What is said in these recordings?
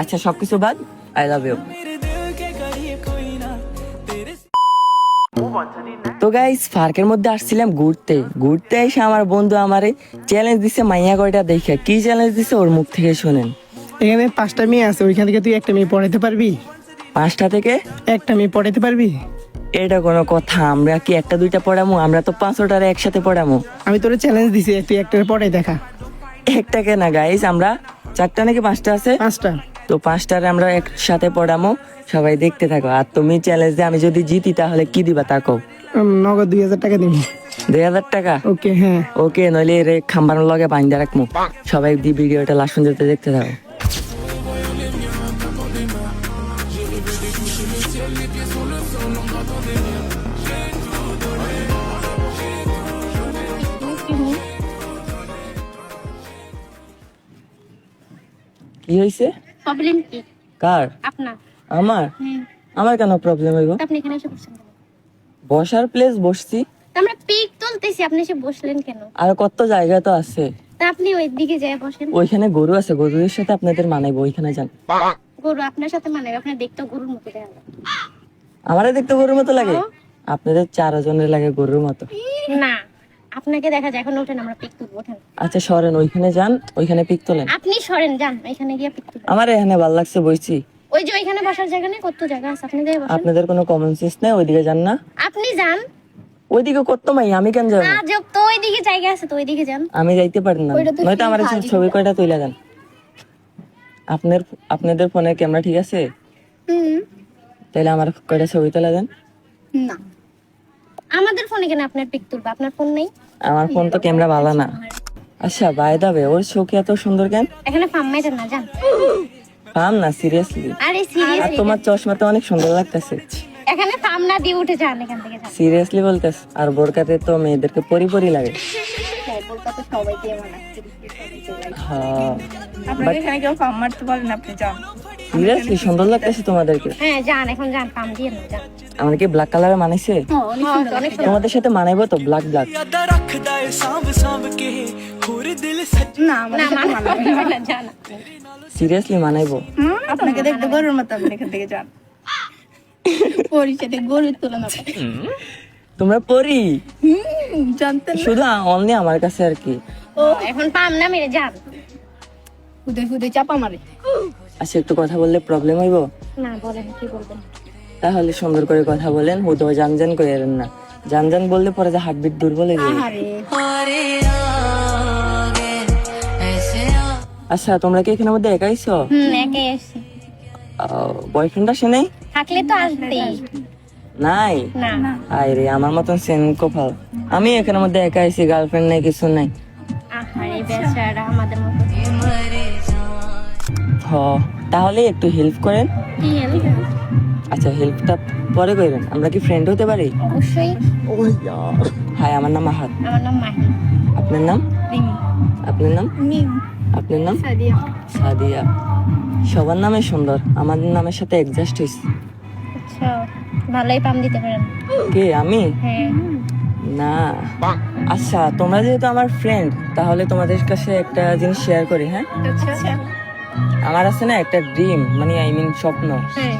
আচ্ছা সবকিছু বাদ, আই লাভ ইউ। তো গাইস পার্কের মধ্যে আসছিলাম ঘুরতে ঘুরতে এসে আমার বন্ধু আমারে চ্যালেঞ্জ দিছে, মাইয়া কয়টা দেখে। কি চ্যালেঞ্জ দিছে ওর মুখ থেকে শুনেন। এখানে 5টা মেয়ে আছে, ওইখান থেকে তুই একটা মেয়ে পড়াইতে পারবি? 5টা থেকে একটা মেয়ে পড়াইতে পারবি? এটা কোনো কথা? আমরা কি একটা দুইটা পড়ামো? আমরা তো 5টারে একসাথে পড়ামো। আমি তোর চ্যালেঞ্জ দিছি, তুই একটা পড়াই দেখা। একটাকে না গাইস, আমরা 4টা নাকি 5টা আছে, 5টা। তো 5টারে আমরা একসাথে পড়ামো, সবাই দেখতে থাকো। আর তুমি চ্যালেঞ্জ দিয়ে আমি যদি জিতি তাহলে কি দিবা তাকো? নগদ 2000 টাকা দিবি। 2000 টাকা? ওকে, হ্যাঁ ওকে, নইলে রে খাম্বানোর লগে বাইন্দা রাখবো। সবাই দি ভিডিওটা লাস্ট পর্যন্ত দেখতে থাকো। কি হয়েছে? প্রবলেম কি? কার? আপনার? আমার? হুম। আমার কেন প্রবলেম হইব? আপনি এখানে এসে বসছেন কেন? বসার প্লেস বসছি, তা আমরা পিক তুলতেছি, আপনি এসে বসলেন কেন? আর কত জায়গা তো আছে। তা আপনি ওই দিকে যায় বসেন। ওইখানে গরু আছে, গরুর সাথে আপনাদের মানাইবো, ওইখানে যান। গরু আপনার সাথে মানে আপনার দেখতে গরুর মতো দেখা যায়। আমারে দেখতে গরুর মতো লাগে? আপনাদের 4 জনের লাগে গরুর মতো। না, আপনাকে দেখা যায়। এখন ওঠেন, আমরা পিক তুলবো, ওঠেন। আচ্ছা সরেন, ওইখানে যান, ওইখানে পিক তোলেন। আপনি সরেন, যান এখানে গিয়ে পিক তুলবেন। আমার এখানে ভালো লাগছে, বইছি। ওই যে ওইখানে বসার জায়গা নেই? কত জায়গা আছে, আপনি যাই বসেন। আপনাদের কোনো কমন সেন্স নেই, ওইদিকে যান না। আপনি যান। ওইদিকে কত মাই, আমি কেন যাবো? না যোগ তো ওইদিকে জায়গা আছে, তো ওইদিকে যান। আমি যাইতে পারি না, নয়তো আমার ছবি কয়টা তুইলা দেন। আপনাদের ফোনের ক্যামেরা ঠিক আছে? হুম। তাহলে আমার কয়টা ছবি তোলা দেন। না, আমাদের ফোনে কেন আপনার পিক তুলবো? আপনার ফোন নেই? আমার ফোন তো ক্যামেরা ভালো না। আচ্ছা বাই দা ওয়ে, ওর চোখ এত সুন্দর কেন? এখানে ফার্ম মাইরেন না, যান। পাম না সিরিয়াসলি? আরে আর সিরিয়াসলি, তোমার চশমা তো অনেক সুন্দর লাগতেছে। এখানে ফার্ম না দিয়ে উঠে যান, এখান থেকে যান। সিরিয়াসলি বলতেছ? আর বোরকাতে তো মেয়েদেরকে পরি পরি লাগে। বলতে তো সবাই দিয়ে মানা। হ্যাঁ, আপনাকে এখানে কেউ ফার্ম মারতে পারেন, আপনি যান। সিরিয়াসলি সুন্দর লাগতেছে তোমাদেরকে। হ্যাঁ যান, এখন যান, ফার্ম দিয়ে না, যান। আমার কি ব্ল্যাক কালারে মানাইছে? অনেক সুন্দর। তোমাদের সাথে মানাইবো তো ব্ল্যাক ব্ল্যাক? না, আমার না সাথে মানাবে না। না, যান আপনি। সিরিয়াসলি মানাইবো? আপনাকে দেখতে গরুর মতো, আপনি এখান থেকে যান। পরিচয় গরুর তুলনা করে। তোমরা পরি? জানতেন? শুধু অনলি আমার কাছে আর কি। এখন পাম না মেরে যান। হুদে হুদে চাপা মারে। আচ্ছা একটু কথা বললে প্রবলেম হইব? না বলেন, কি বলবেন? তাহলে সুন্দর করে কথা বলেন, হুদো জান জান করেন না। জান জান বললে পরে যে হার্টবিট দুর্বল হয়ে যায়। আচ্ছা তোমরা কি এখানের মধ্যে একাইছো? একাই আসছি। বয়ফ্রেন্ড আসে নাই? থাকলে তো আসবেই। নাই? না, আরে আমার মতন সেন কপাল। আমি এখানের মধ্যে একা আইছি, গার্লফ্রেন্ড নাই, কিছু নাই। আহারে বেচারা আমাদের মতো। হ, তাহলে একটু হেল্প করেন। কি হেল্প? আচ্ছা হেল্পটা পরে করেন, আমরা কি ফ্রেন্ড হতে পারি? অবশ্যই। হাই, আমার নাম আহাদ। আমার নাম মাহি। আপনার নাম? রিমি। আপনার নাম? মিম। আপনার নাম? সাদিয়া। সাদিয়া। সবার নামে সুন্দর, আমাদের নামের সাথে অ্যাডজাস্ট হয়েছে। আচ্ছা, ভালোই পাম দিতে পারেন। কে আমি? হ্যাঁ। না। আচ্ছা তোমরা যেহেতু আমার ফ্রেন্ড, তাহলে তোমাদের কাছে একটা জিনিস শেয়ার করি। হ্যাঁ, আচ্ছা। আমার আছে না একটা ড্রিম, মানে আই মিন স্বপ্ন। হ্যাঁ।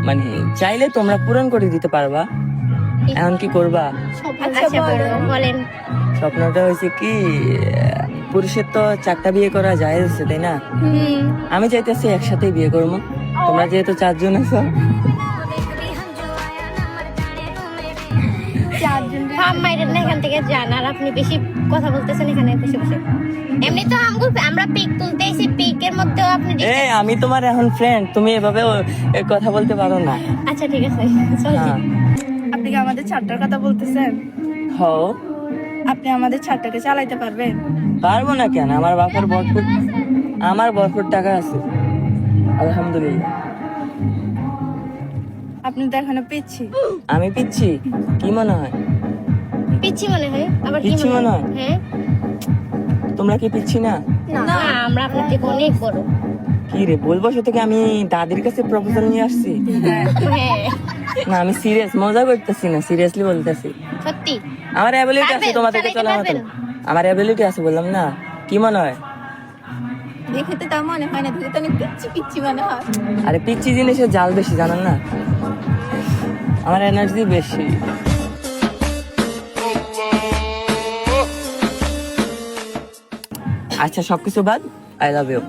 মানে চাইলে তোমরা পূরণ করে দিতে পারবা। এখন কি করবা? আচ্ছা বলেন। স্বপ্নটা হয়েছে কি, পুরুষের তো 4টা বিয়ে করা যায়, তাই না? আমি চাইতেছি একসাথে বিয়ে করবো। তোমরা যেহেতু 4 জন আছো, ফার্ম মাইরেন না, এখান থেকে যান। আর আপনি বেশি কথা বলতেছেন এখানে বসে বসে। এমনি তো আমরা পিক তুলতে এসে, পিকের মধ্যেও আপনি আমি তোমার এখন ফ্রেন্ড, তুমি এভাবে কথা বলতে পারো না। আচ্ছা ঠিক আছে, চল যাই। হ্যাঁ। আপনি কি আমাদের ছাদটার কথা বলতেছেন? হও। আপনি আমাদের ছাদটাকে চালাইতে পারবেন? পারবো না কেন? আমার ভরপুর টাকা আছে, আলহামদুলিল্লাহ। আপনি তো এখনো পিচ্ছি। আমি পিচ্ছি? কি মনে হয়? পিচ্ছি মনে হয়? আবার কি পিচ্ছি মনে হয়? হ্যাঁ। তোমরা কি পিচ্ছি না? না, আমরা আপনার থেকে অনেক বড়। কি রে বলবো, সে থেকে আমি দাদির কাছে প্রপোজাল নিয়ে আসছি। হ্যাঁ। না আমি সিরিয়াস, মজা করতেছি না, সিরিয়াসলি বলতেছি। সত্যি? আমার অ্যাবিলিটি আছে পারবেন? তোমাদেরকে চালাইতে চলার মতো। পারবেন? আমার অ্যাবিলিটি আছে বললাম না, কি মনে হয়? দেখে তো তা মনে হয় না, দেখে তো অনেক পিচ্ছি পিচ্ছি মনে হয়। আরে পিচ্ছি জিনিসের জাল বেশি, জানেন না? আমার এনার্জি বেশি। আচ্ছা সবকিছু বাদ, আই লাভ ইউ।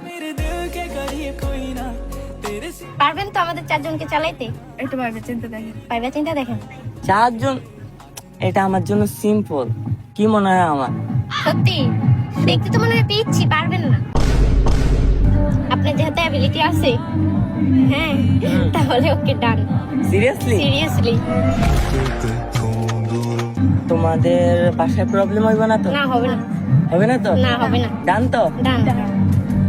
পারবেন তো আমাদের চারজনকে চালাইতে? একটু ভাবে চিন্তা দেখেন। পাইবা চিন্তা দেখেন। চারজন, এটা আমার জন্য সিম্পল। কি মনে হয় আমার? সত্যি দেখতে তো মনে হয় পিচ্ছি, পারবেন না। আপনার যেহেতু অ্যাবিলিটি আছে, হ্যাঁ, তাহলে ওকে ডান। সিরিয়াসলি? সিরিয়াসলি। তোমাদের বাসায় প্রবলেম হইব না তো? না হবে না। হবে না তো? না হবে না। ডান তো? ডান।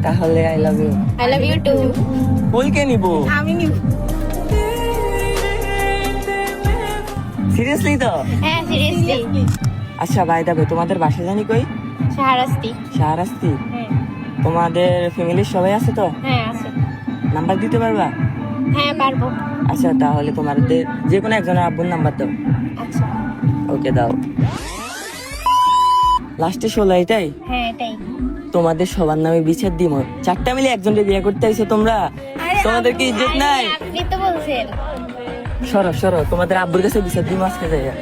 তাহলে I love you. I love you too. ফুলকে নিব? আমি নিব। সিরিয়াসলি তো? হ্যাঁ সিরিয়াসলি। আচ্ছা বাই দা বে, তোমাদের বাসা জানি কই? শাহরাস্তি। শাহরাস্তি? হ্যাঁ তোমাদের ফ্যামিলির সবাই আছে তো? হ্যাঁ আছে। নাম্বার দিতে পারবা? হ্যাঁ পারবো। আচ্ছা তাহলে তোমাদের যে কোনো একজনের আব্বুর নাম্বার দাও। আচ্ছা ওকে দাও। লাস্টে 16 এটাই? হ্যাঁ এটাই। তোমাদের সবার নামে বিচার দিমো। চারটা মিলে একজনকে বিয়ে করতে আইছো তোমরা? তোমাদের কি ইজ্জত নাই? আপনি তো বলছেন। সরো সরো, তোমাদের আব্বুর কাছে বিচার দিমো আজকে যাইয়া।